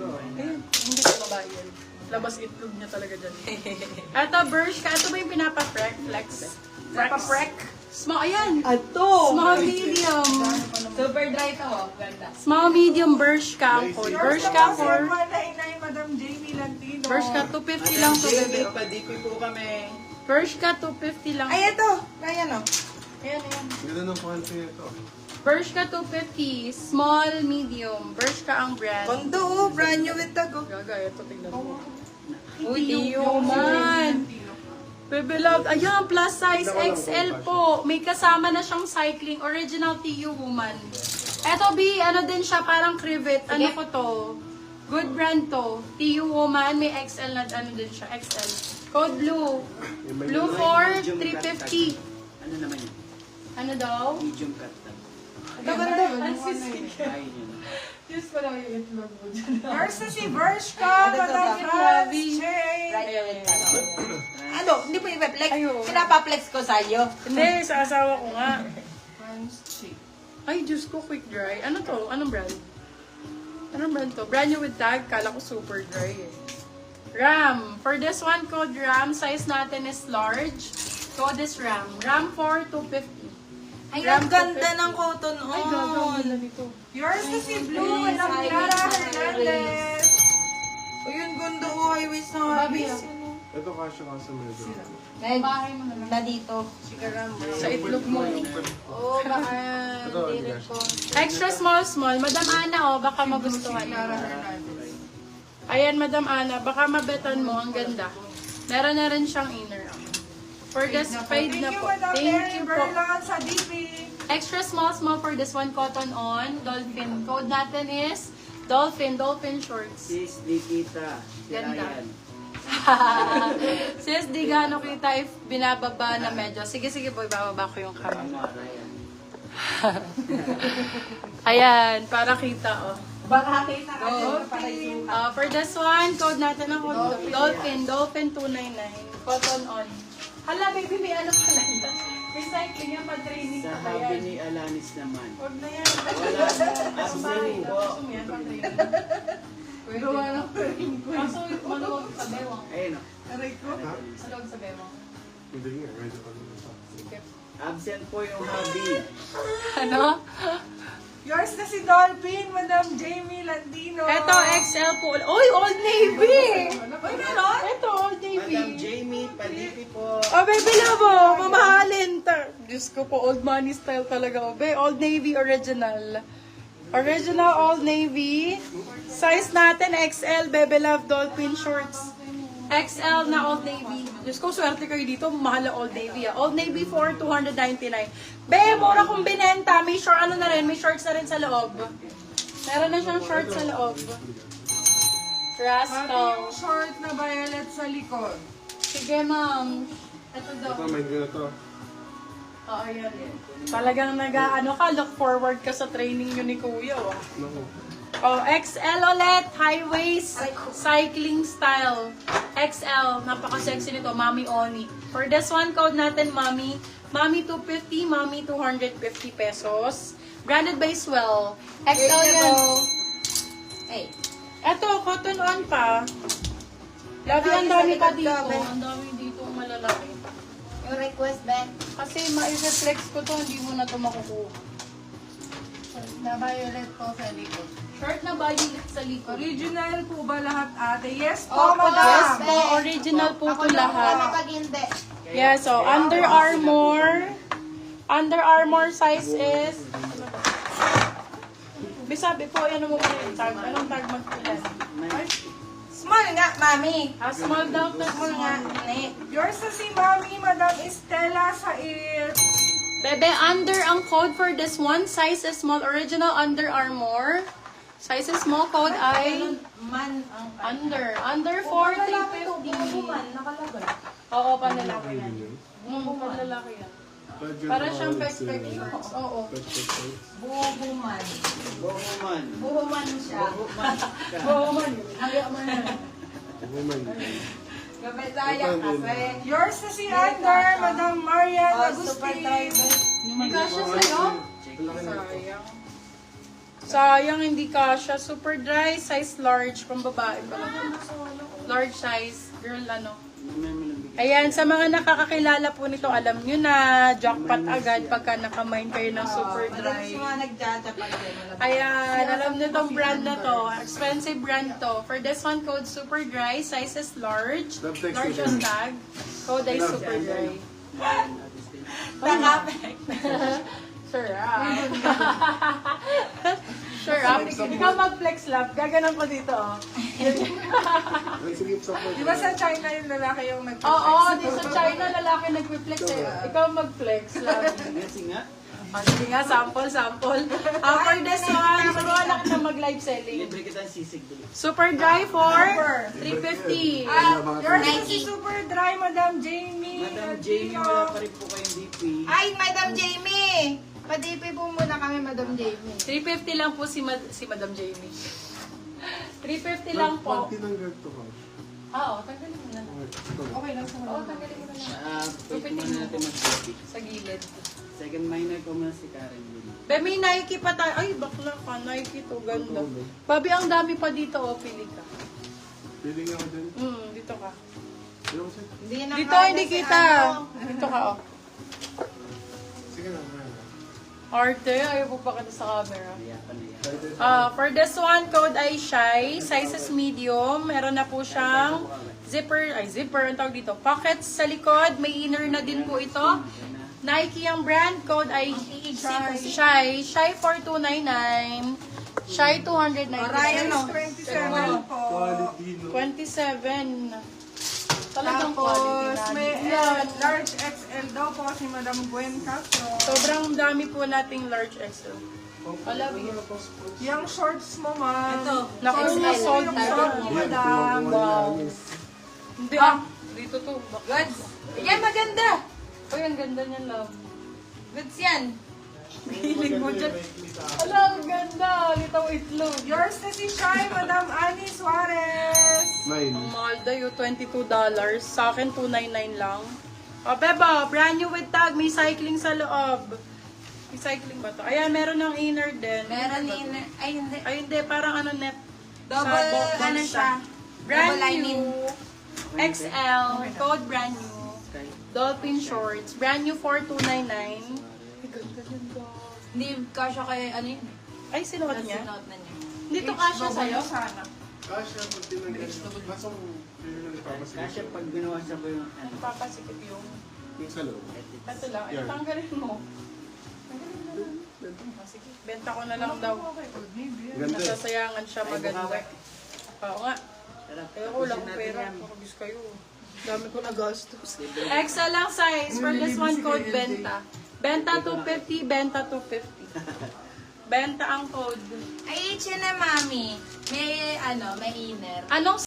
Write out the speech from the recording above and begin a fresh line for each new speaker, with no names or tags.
Hindi ko babae yan. Labas itlog niya talaga dyan. Ito, Bershka. Ito ba yung pinapa-flex?
Napa-prek.
Small, ayan.
Ato.
Small, medium.
Super dry to, oh. Ganda.
Small, medium, Bershka. Ang code. Bershka for...
Madam Jamie Lantino.
Bershka, 250 lang to, bebe.
Padikoy po kami.
Bershka, 250 lang.
Ay, ito. Ayan, oh.
Ayan, ayan.
Ganda ng quality nito.
Bershka, 250. Small, medium. Bershka ang brand.
Kondo, oh. Brand new with tag, oh.
Gaga, ito, tignan mo.
Uy,
Tiyo man. Bebe love. Ayan, plus size XL po. May kasama na siyang cycling. Original TU woman. Eto, B, ano din siya, parang crivet. Ano ko to? Good brand to. TU woman. May XL na, ano din siya, XL. Code blue. Blue for 350.
Ano naman yun?
Ano daw?
Medium cut.
Ito ba ito? Ang sisig.
Ayun yun.
Diyos ko lang yung itlog mo dyan.
First na si Bershka, Madam Franz Che.
Ano, hindi mo i-flex.
Ayun.
Pinapa-flex ko sa'yo.
Hindi, sa asawa ko nga.
Franz Che.
Ay, Diyos ko, quick dry. Ano to? Anong brand? Anong brand to? Brand new with tag. Kala ko super dry eh. RAM. For this one, code RAM. Size natin is large. Code is RAM. RAM for 250.
Ay,
Gram
ang ganda
250.
ng cotton on.
Ay, gagawin nito.
Yours na si Blue, Madam Clara Hernandez.
Uy, yung ganda, oh. I wish na
Babi,
habis.
Ito kasya ka sa medyo.
Med,
Bahay mo na lang.
na dito.
Sa itlog mo.
Oh, baka
Ito,
hindi rin ko.
Extra small, small. Madam Ana, oh, baka magustuhan mo. Ayan, Madam Ana, baka mabetan mo. Ang ganda. Meron na rin siyang inner. For this, fade na po.
Madam
Thank
Mary
you po.
Berlon sa DP.
Extra small, small for this one, cotton on, dolphin. Code natin is dolphin, dolphin shorts.
Sis, di kita. Si
Ganda.
Ryan.
Sis, di gaano kita if binababa na medyo. Sige, sige boy, bababa ko yung camera.
Tama, Ryan.
Ayan, para kita, oh.
Baka kita ka para yung
For this one, code natin ang dolphin, dolphin 299, cotton on. Hala, baby, may ano pala. May cycling yan, pa-training
Sa
pa
habi
yan.
ni Alanis naman.
Huwag na yan.
Wala na. Absent po.
Gusto mo yan, pa-training. Gawa ng training ko. Kaso, maluwag sa bewang.
Ayun o.
Aray ko.
Maluwag sa bewang.
Hindi nga, medyo ano na sa.
Sige.
Absent po yung habi.
Ano?
Yours na si Dolphin, Madam Jamie Lantino.
Ito, XL po. Uy, Old Navy!
Uy, meron?
Ito, Old Navy.
Madam Jamie, palipi po.
Oh, baby love, oh. Mamahalin. Diyos ko po, old money style talaga. Oh. Old Navy original. Original Old Navy. Size natin, XL, baby love, dolphin shorts. XL na Old Navy. Diyos ko, swerte kayo dito. Mahal na Old Navy. Ah. Old Navy for 299. Be, mura kong binenta. May short, ano na rin, may shorts na rin sa loob. Meron na siyang shorts sa loob.
Pati
Rascal.
yung short na violet sa likod.
Sige, ma'am. Ito daw.
Ito, may gina to.
Oo, yan. Talagang nag-ano ka, look forward ka sa training yun ni Kuya. Oh.
Naku.
Oh, XL ulit, high waist, cycling style. XL, napaka-sexy nito, Mami Oni. For this one, code natin, Mami. Mami 250, Mami 250 pesos. Branded by Swell. XL yan.
Hey.
Eto, cotton on pa. Labi, ang dami pa dito. Ang dami dito, malalaki.
Yung request, Ben.
Kasi ma-reflex ko to, hindi mo na to makukuha.
Na violet po sa likod.
Short na violet sa likod.
Original po ba lahat, ate? Yes po,
Opo,
madam.
Yes po, original po
Ako
to
lang
lahat.
kapag hindi.
Yeah, so Under Armour. Under Armour size is... Bisabi po, ano mo po yung tag? Anong tag magpilan?
Small nga, mami.
Small daw to
Small nga.
small.
Ni.
Yours na si Mami, Madam Estela Sair.
Bebe, under ang code for this one. Size is small. Original Under Armour. Size is small. Code ay
Man ang
under. Under 4,350.
nakalagay.
Oo, panlalaki yan. Panlalaki yan. Para siyang pek-pek shorts. Oo.
Buhuman.
Bohuman.
Buhuman siya.
Bohuman.
Oo man. Haya man yan.
Gabay tayo kasi.
Yours na si Under, Madam Marian
Oh, super
Agustin.
driver.
Kasya sa'yo?
Check it out.
Sayang. Sayang, hindi kasha. Super dry, size large. Kung babae pa lang. Large size. Girl, ano. Ayan, sa mga nakakakilala po nito, alam nyo na, jackpot agad pagka nakamain kayo ng super dry.
Mga nagjajapan din.
Ayan, alam nyo tong brand na to. Expensive brand to. For this one, code super dry. Size is large. Large on tag. Code ay super dry. Tangapek. Sure Sure Ikaw mag-flex love. Gaganon ko dito.
Di ba sa China yung lalaki yung nag-flex?
Oo, di sa China lalaki nag-flex eh. Ikaw mag-flex love.
Kasi nga,
Sige nga, sample. For this one, turuan na kita mag-live selling.
libre kita ng sisig dito.
Super dry for 350.
Yours is si Super Dry, Madam Jamie.
Madam Jamie, wala pa rin po kayong DP.
Ay, Madam Jamie! Pa-DP po muna kami, Madam Jamie.
350 lang po si Madam Jamie. 350 lang po.
Tinanggal to ka.
Oo, tanggalin mo na. Okay lang sa mga. Oo, tanggalin mo na lang.
Pwede muna natin mag-DP.
Sa gilid.
Second minor ko muna si Karen din.
Be, may Nike pa tayo. Ay, bakla ka. Nike to. Ganda. Babi, ang dami pa dito. O, pili ka.
Pili nga ako dyan.
Dito ka.
Yung kasi.
Dito, hindi kita. Dito ka, oh.
Sige na, man.
Arte, ayaw po pa kita sa camera.
Nayapan na yan.
For this one, code ay Shy. Size is medium. Meron na po siyang zipper. Ang tawag dito. Pockets sa likod. May inner na din po ito. Nike ang brand. Code ay Shy. Shy 4299. Shy 299.
Ryan is 27 po.
Quality, no?
27. Talagang quality
Tapos
na.
may
Yan.
large XL daw po si Madam Gwen Castro.
Sobrang dami po nating large XL. Alam mo.
Yung shorts mo, ma'am. Ito.
Naku, sold
Yung
na.
short mo, Madam.
Wow. Hindi dito to.
Goods! Yan, maganda!
Uy, ang ganda niyan, love.
Goods yan!
Hilig mo dyan. Ala, ang ganda. Litaw itlog.
Yours na si Shy, Madam Annie Suarez.
Mine.
Ang mahal daw, $22. Sa akin, $299 lang. O, Beba, brand new with tag. May cycling sa loob. May cycling ba to? Ayan, meron ng inner din.
Meron din, ay hindi.
Ay, hindi. Parang ano, net.
Double,
Sa
ano siya?
Brand
Double lining.
new. XL. Code brand new. Dolphin shorts. Brand new 4299.
Hindi kasha kay, ano yun?
Ay, sinuot niya?
Sinuot na niya.
Dito kasya sa'yo?
Sana.
Kasha, pag tinanggal. Masong pili na nagpapasigil.
Kasya pag ginawa siya po yung ano.
Nagpapasikip yung...
Yung sa loob.
Ito lang.
Yan.
Tanggalin mo. Tanggalin mo na lang. Ah, sige. Benta ko na lang daw.
Ganda eh.
Nasasayangan siya maganda. Oo nga.
Sarap.
Kaya ko lang
Tapusin
pera.
natin yan.
Makagis kayo. Dami ko na gastos. Extra lang size. For this one code, benta. Benta 250, benta 250. Benta ang code.
Ay, siya na, mami. May, may inner.
Anong